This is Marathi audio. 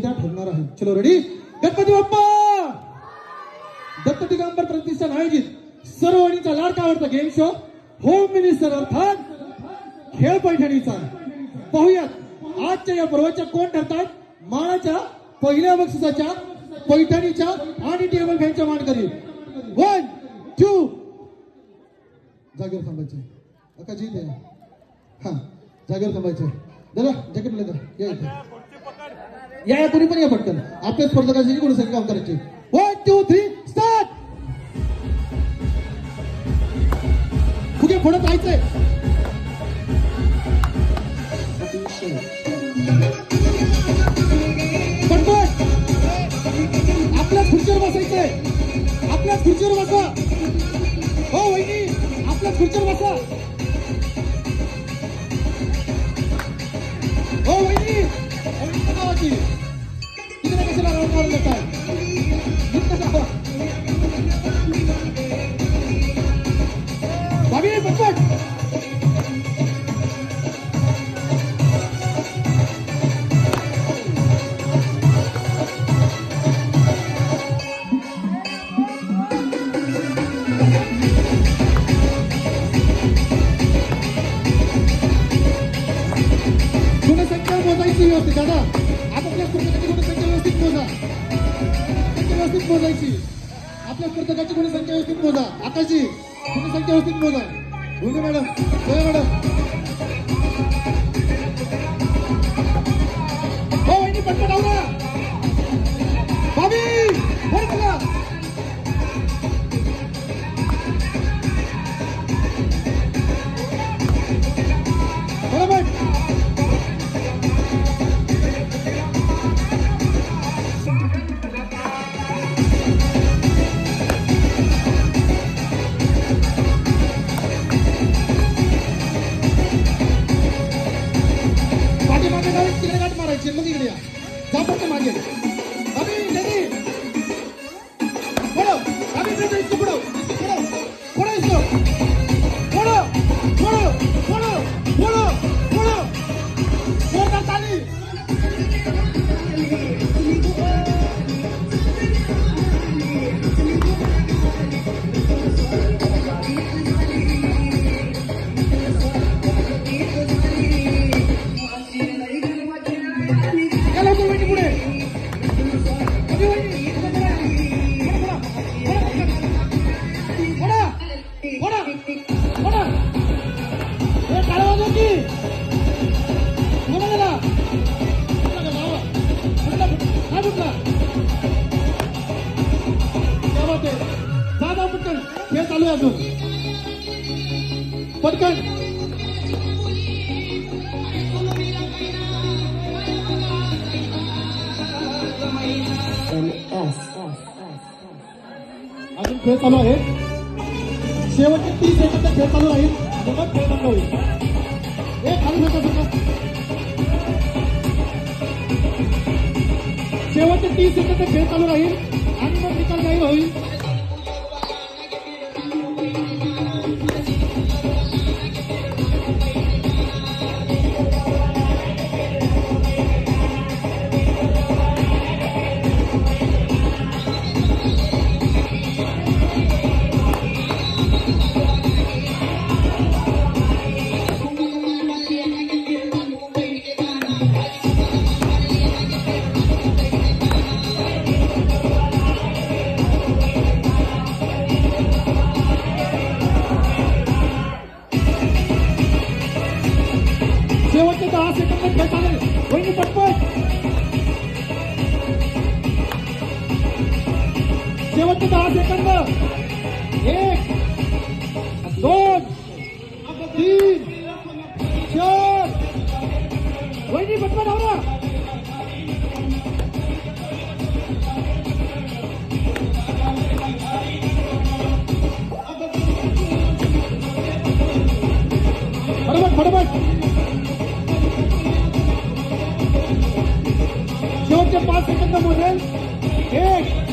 ठरणार आहे. चलो रेडी. गणपती बाप्पा. दत्त दिगंबर प्रतिष्ठान आयोजित सर्वांचा लाडका आवडता गेम शो होम मिनिस्टर अर्थात खेळ पैठणीचा. पाहूयात आजच्या या पर्वाच्या कोण ठरतात मानाच्या पहिल्या बक्षिसाच्या पैठणीच्या आणि टेबल फॅनच्या मानकरी. 1 2 जागेवर थांबायचे. अकाजी ते हा जागेवर थांबायचे. दादा जॅकेट लेदा या कोणी पण या पटकन. आपल्या स्पर्धकांची कोणी संख्या काम करायची. 1 2 3 स्टार्ट. फुगे फोडत राहायचंय. पटपट आपल्याच खुर्चीवर बसायचंय. आपल्याच खुर्चीवर बसा. हो वहिनी आपल्याच खुर्चीवर बसा. हो वहिनी गावाची तिकडे कशाला राऊंड मारून जाताय. बाबी पटपट. गुणसंख्या मोजायची व्यवस्थित दादा. आपापल्या स्पर्धकाची गुणसंख्या व्यवस्थित मोजा. व्यवस्थित मोजायची. आपल्या स्पर्धकाची गुणसंख्या व्यवस्थित मोजा. आकाशी गुणसंख्या व्यवस्थित मोजा. भूमी मॅडम जय मॅडम. हो वहिनी पटपट आवरा. बाबी वर बघा. बरोबर. पाठीमागे जाऊन तिकडे गाठ मारायची. मग इकडे या. जा फक्त मागे. अभी रेडी. पडो अभी रेडी. पडो पडो पडो इसको. पडो पडो पडो पडो पडो. जोरदार ताली. खेळ चालू आहे अजून. पटकन अजून खेळ चालू आहे. शेवटचे 30 सेकंद खेळ चालू राहील. मग खेळ बंद होईल. हे खाली होता सगळं. शेवटचे 30 सेकंद खेळ चालू राहील आणि मग निकाल जाहीर होईल. शेवटचे 10 सेकंद खेळ चालेल. वहिनी पटपट. शेवटचे 10 सेकंद. 1 2